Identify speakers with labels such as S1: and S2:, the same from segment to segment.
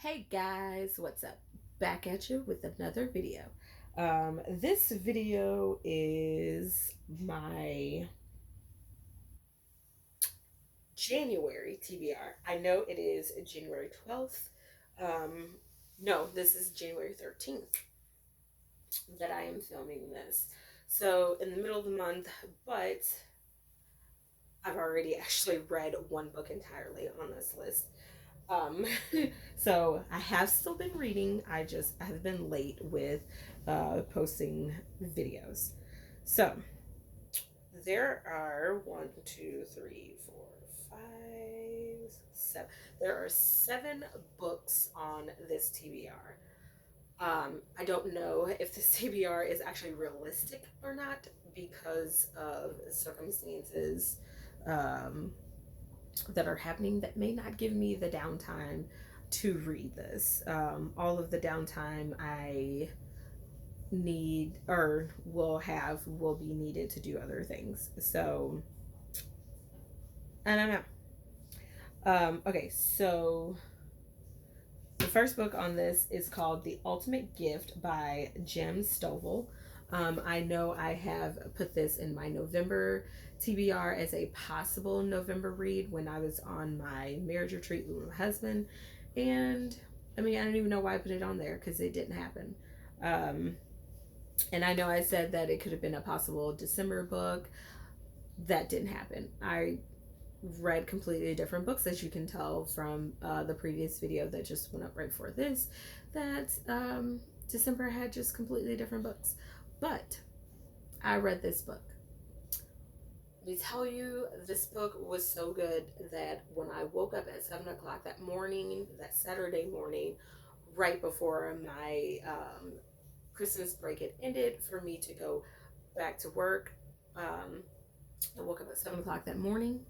S1: Hey guys, what's up? Back at you with another video. This video is my January TBR. I know it is January 12th. Um, no, this is January 13th that I am filming this. So in the middle of the month, but I've already actually read one book entirely on this list. Um, so I have still been reading. I have been late with posting videos. So there are one, two, three, four, five, seven. There are seven books on this TBR. I don't know if this TBR is actually realistic or not because of circumstances um, that are happening that may not give me the downtime to read this. All of the downtime I need or will be needed to do other things. So I don't know. Okay, so the first book on this is called The Ultimate Gift by Jem Stovall. I know I have put this in my November TBR as a possible November read when I was on my marriage retreat with my husband. And I mean, I don't even know why I put it on there because it didn't happen. Um, and I know I said that it could have been a possible December book. That didn't happen. I read completely different books, as you can tell from the previous video that just went up right before this, that December had just completely different books. But I read this book. Let me tell you, this book was so good that when I woke up at 7 o'clock that morning, that Saturday morning, right before my Christmas break had ended for me to go back to work, I woke up at 7 o'clock that morning.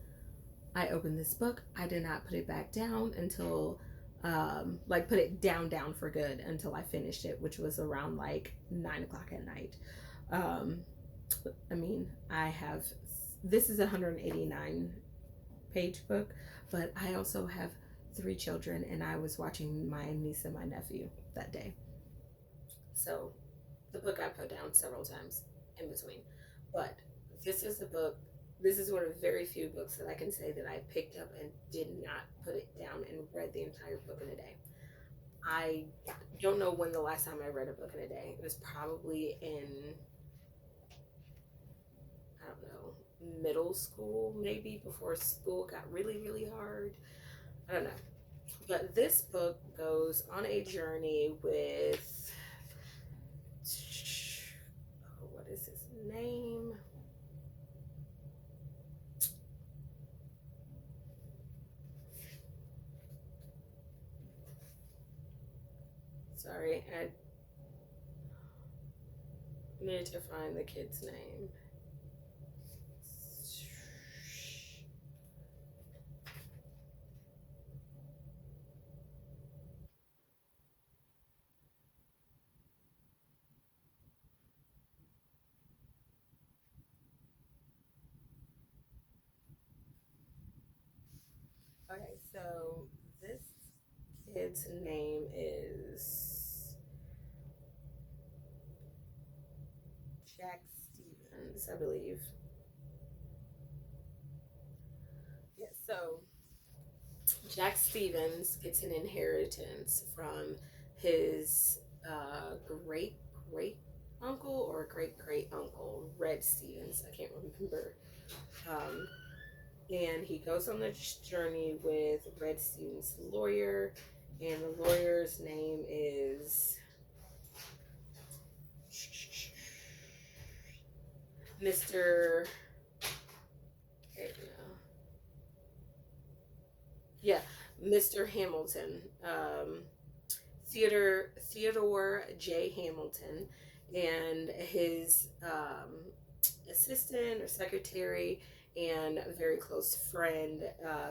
S1: I opened this book. I did not put it back down until, like, put it down for good until I finished it, which was around like 9 o'clock at night. Um, I mean, this is a 189 page book, but I also have three children, and I was watching my niece and my nephew that day. So the book I put down several times in between. But this is a book, this is one of the very few books that I can say that I picked up and did not put it down and read the entire book in a day. I don't know when the last time I read a book in a day. It was probably in, I don't know, middle school, maybe before school got really, really hard. I don't know. But this book goes on a journey with, oh, what is his name? Sorry, I need to find the kid's name. Okay, so this kid's name is Jack Stevens, I believe. Yeah, so Jack Stevens gets an inheritance from his great great uncle or great great uncle, Red Stevens. I can't remember. Um, and he goes on this journey with Red Stevens' lawyer, and the lawyer's name is Mr. Yeah, Mr. Hamilton, Theodore J. Hamilton, and his assistant or secretary and a very close friend,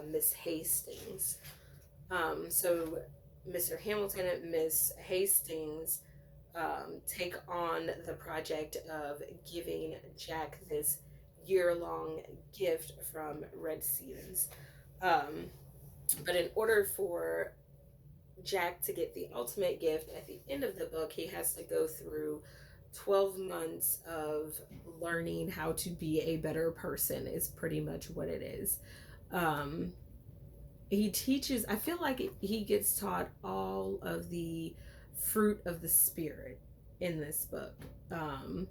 S1: Miss Hastings. So Mr. Hamilton and Miss Hastings take on the project of giving Jack this year-long gift from Red Stevens. But in order for Jack, to get the ultimate gift at the end of the book, he has to go through 12 months of learning how to be a better person, is pretty much what it is. Um, he teaches, I feel like he gets taught all of the fruit of the spirit in this book. Um,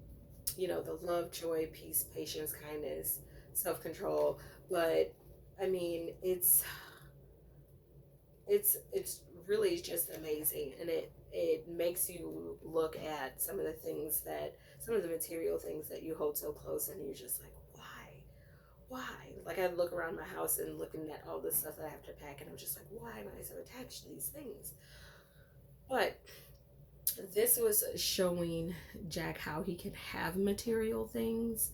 S1: the love, joy, peace, patience, kindness, self-control. But I mean, it's really just amazing, and it makes you look at some of the material things that you hold so close, and you're just like, why? Like, I look around my house and looking at all the stuff that I have to pack, and I'm just like, why am I so attached to these things? But this was showing Jack how he can have material things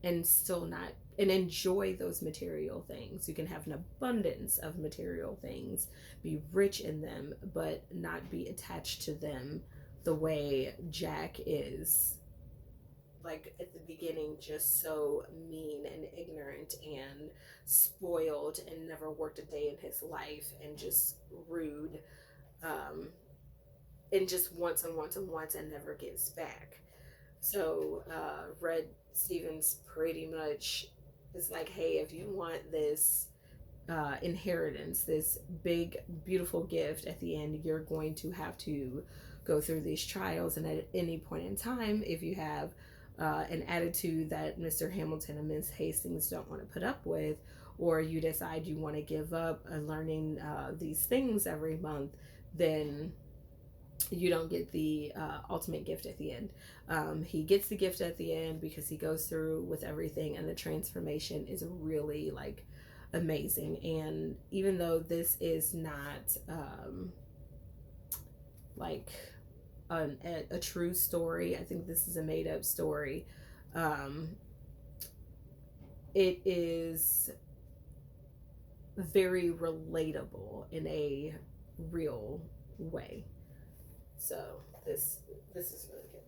S1: and still not and enjoy those material things. You can have an abundance of material things, be rich in them, but not be attached to them the way Jack is, like at the beginning, just so mean and ignorant and spoiled and never worked a day in his life and just rude, um, and just wants and wants and wants and never gives back. So Red Stevens pretty much is like, hey, if you want this inheritance, this big, beautiful gift at the end, you're going to have to go through these trials. And at any point in time, if you have an attitude that Mr. Hamilton and Ms. Hastings don't want to put up with, or you decide you want to give up learning these things every month, then you don't get the ultimate gift at the end. He gets the gift at the end because he goes through with everything, and the transformation is really like amazing. And even though this is not like a true story, I think this is a made up story. Um, it is very relatable in a real way. So this is really good.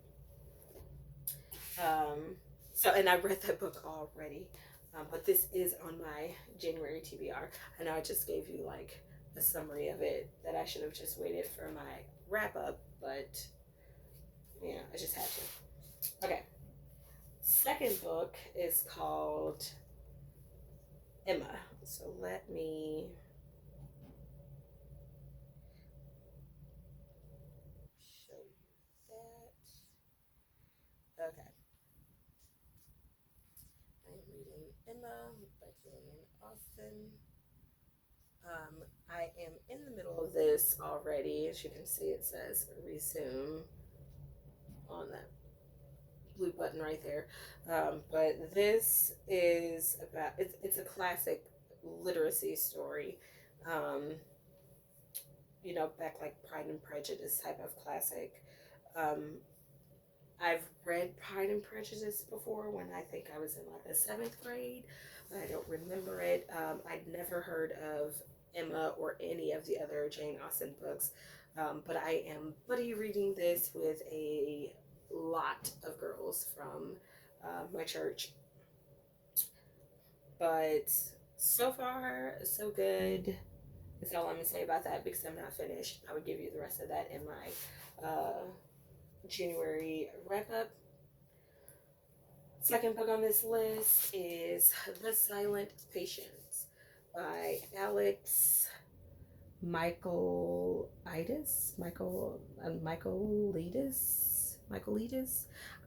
S1: And I read that book already, but this is on my January TBR. I know I just gave you like a summary of it that I should have just waited for my wrap up, but yeah, I just had to. Okay. Second book is called Emma. So let me show you that. Okay. I'm reading Emma by Jillian Austin. I am in the middle of this already. As you can see, it says resume on that blue button right there. But this is about, it's a classic literacy story. Um, back like Pride and Prejudice type of classic. Um, I've read Pride and Prejudice before when I think I was in like the seventh grade, but I don't remember it. I'd never heard of Emma or any of the other Jane Austen books, but I am buddy reading this with a lot of girls from my church. But so far, so good. That's all I'm gonna say about that because I'm not finished. I would give you the rest of that in my January wrap up. Second book on this list is The Silent Patients by Alex Michaelidis.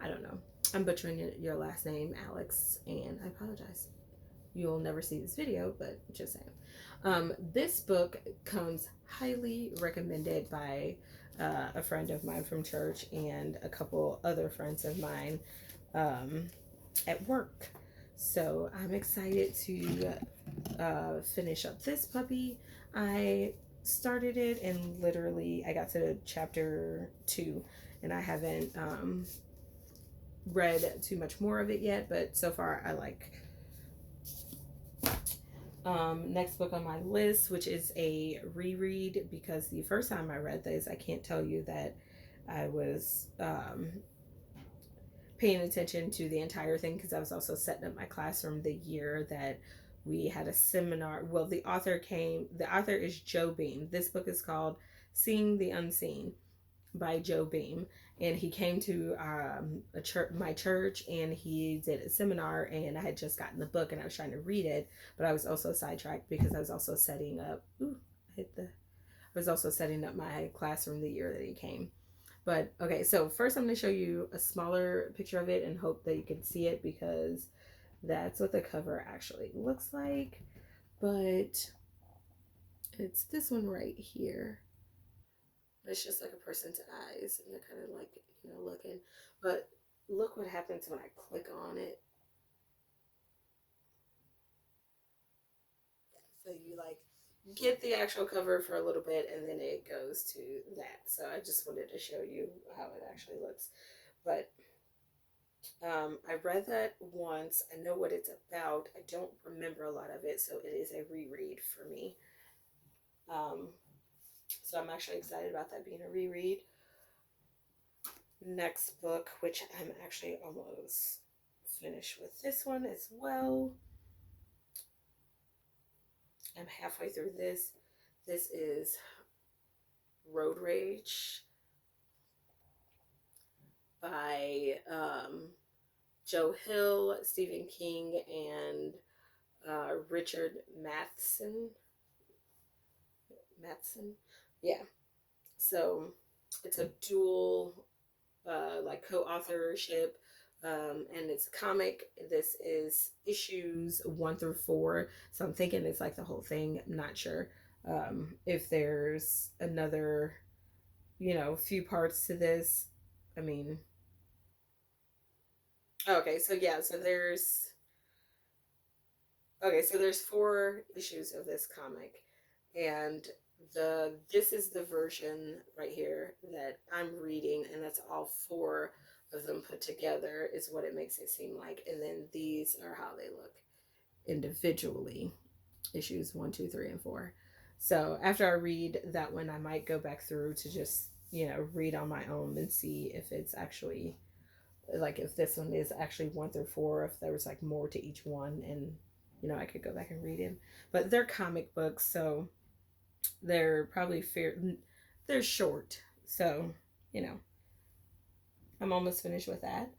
S1: I don't know. I'm butchering your last name, Alex, and I apologize. You'll never see this video, but just saying. This book comes highly recommended by a friend of mine from church and a couple other friends of mine at work. So I'm excited to finish up this puppy. I started it and literally I got to chapter 2 and I haven't read too much more of it yet, but so far I like. Next book on my list, which is a reread, because the first time I read this, I can't tell you that I was paying attention to the entire thing because I was also setting up my classroom the year that we had a seminar. Well, the author is Joe Bean. This book is called Seeing the Unseen by Joe Beam, and he came to a church, my church, and he did a seminar. And I had just gotten the book, and I was trying to read it, but I was also sidetracked because I was also setting up. Ooh, I hit the. I was also setting up my classroom the year that he came. But okay, so first I'm going to show you a smaller picture of it and hope that you can see it, because that's what the cover actually looks like. But it's this one right here. It's just like a person's eyes, and they're kind of like, looking. But look what happens when I click on it. So you like get the actual cover for a little bit, and then it goes to that. So I just wanted to show you how it actually looks. But I read that once. I know what it's about. I don't remember a lot of it, so it is a reread for me. Um, so I'm actually excited about that being a reread. Next book, which I'm actually almost finished with this one as well. I'm halfway through this. This is Road Rage by Joe Hill, Stephen King, and Richard Matheson. Matheson? Yeah. So it's a dual like co-authorship, and it's a comic. This is issues 1 through 4, so I'm thinking it's like the whole thing. I'm not sure if there's another, few parts to this. I mean, okay, so yeah, so there's 4 issues of this comic, and this is the version right here that I'm reading, and that's all 4 of them put together is what it makes it seem like. And then these are how they look individually, issues 1, 2, 3, and 4. So after I read that one, I might go back through to just read on my own and see if it's actually like, if this one is actually 1 through 4, if there was like more to each one, and I could go back and read them. But they're comic books, so they're probably fair. They're short, so you know I'm almost finished with that.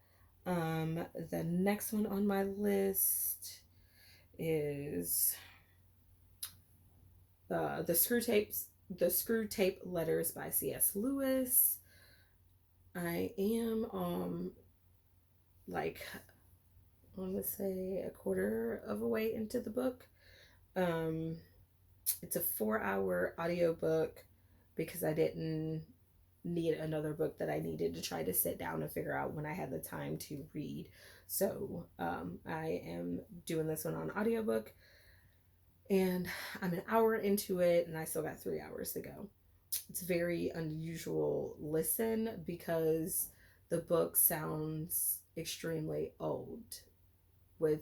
S1: The next one on my list is the Screw Tape Letters by C.S. Lewis. I am like, I want to say a quarter of a way into the book. Um, it's a 4-hour audiobook because I didn't need another book that I needed to try to sit down and figure out when I had the time to read. So I am doing this one on audiobook, and I'm an hour into it, and I still got 3 hours to go. It's a very unusual listen because the book sounds extremely old with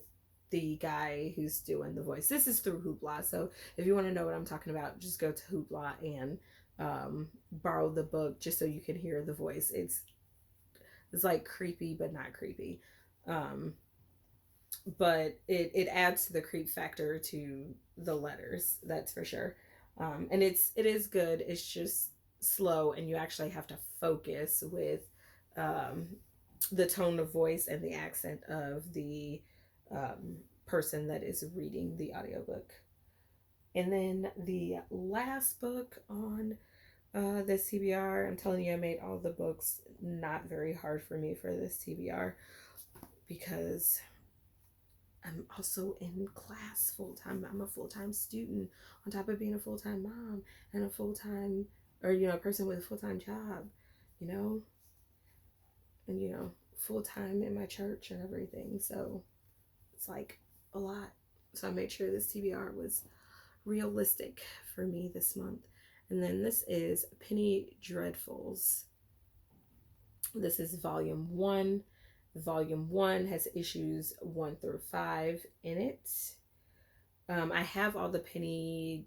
S1: the guy who's doing the voice. This is through Hoopla, so if you want to know what I'm talking about, just go to Hoopla and borrow the book just so you can hear the voice. It's like creepy but not creepy, but it adds to the creep factor to the letters, that's for sure. And it is good. It's just slow, and you actually have to focus with um, the tone of voice and the accent of the person that is reading the audiobook. And then the last book on this TBR, I'm telling you, I made all the books not very hard for me for this TBR because I'm also in class full time. I'm a full time student on top of being a full time mom and a full time, or a person with a full time job, you know, and full time in my church and everything. So it's like a lot. So I made sure this TBR was realistic for me this month. And then this is Penny Dreadfuls. This is volume 1. Volume 1 has issues 1 through 5 in it. I have all the Penny,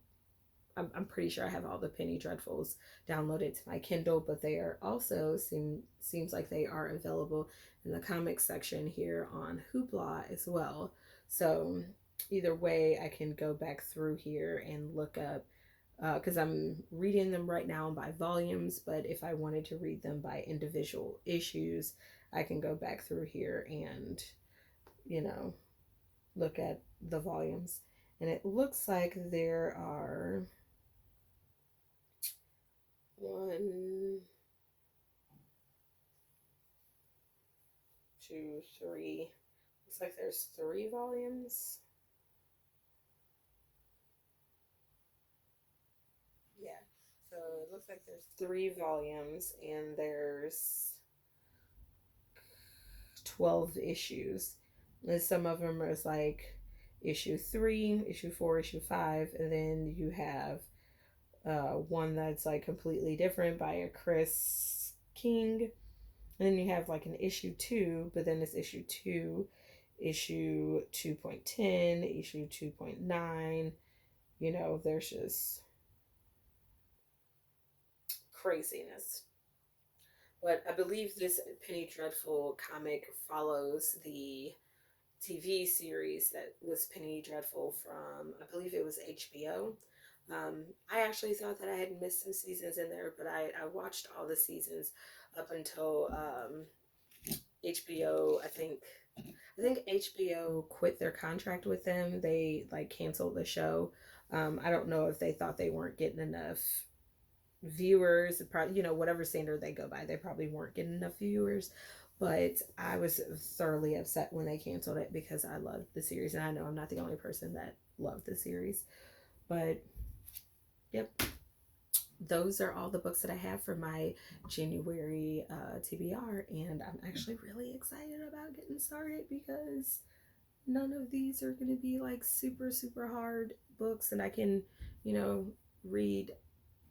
S1: I'm pretty sure I have all the Penny Dreadfuls downloaded to my Kindle, but they are also, seems like they are available in the comics section here on Hoopla as well. So either way, I can go back through here and look up because I'm reading them right now by volumes, but if I wanted to read them by individual issues, I can go back through here and, you know, look at the volumes. And it looks like there are one, two, three. Looks like there's 3 volumes. Yeah. So it looks like there's 3 volumes and there's 12 issues. And some of them is like issue 3, issue 4, issue 5, and then you have one that's like completely different by a Chris King. And then you have like an issue 2, but then it's issue 2, issue 2.10, issue 2.9. You know, there's just craziness. But I believe this Penny Dreadful comic follows the TV series that was Penny Dreadful from, I believe it was HBO. I actually thought that I had missed some seasons in there, but I watched all the seasons up until HBO. I think HBO quit their contract with them. They like canceled the show. I don't know if they thought they weren't getting enough viewers. Probably, you know, whatever standard they go by, they probably weren't getting enough viewers. But I was thoroughly upset when they canceled it because I loved the series, and I know I'm not the only person that loved the series. But yep, those are all the books that I have for my January TBR, and I'm actually really excited about getting started because none of these are going to be like super super hard books, and I can, you know, read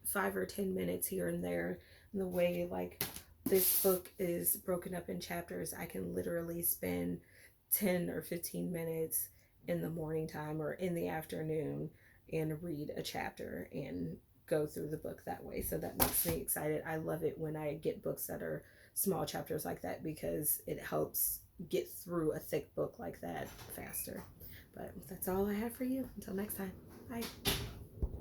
S1: 5 or 10 minutes here and there. And the way like this book is broken up in chapters, I can literally spend 10 or 15 minutes in the morning time or in the afternoon and read a chapter and go through the book that way. So that makes me excited. I love it when I get books that are small chapters like that because it helps get through a thick book like that faster. But that's all I have for you. Until next time. Bye.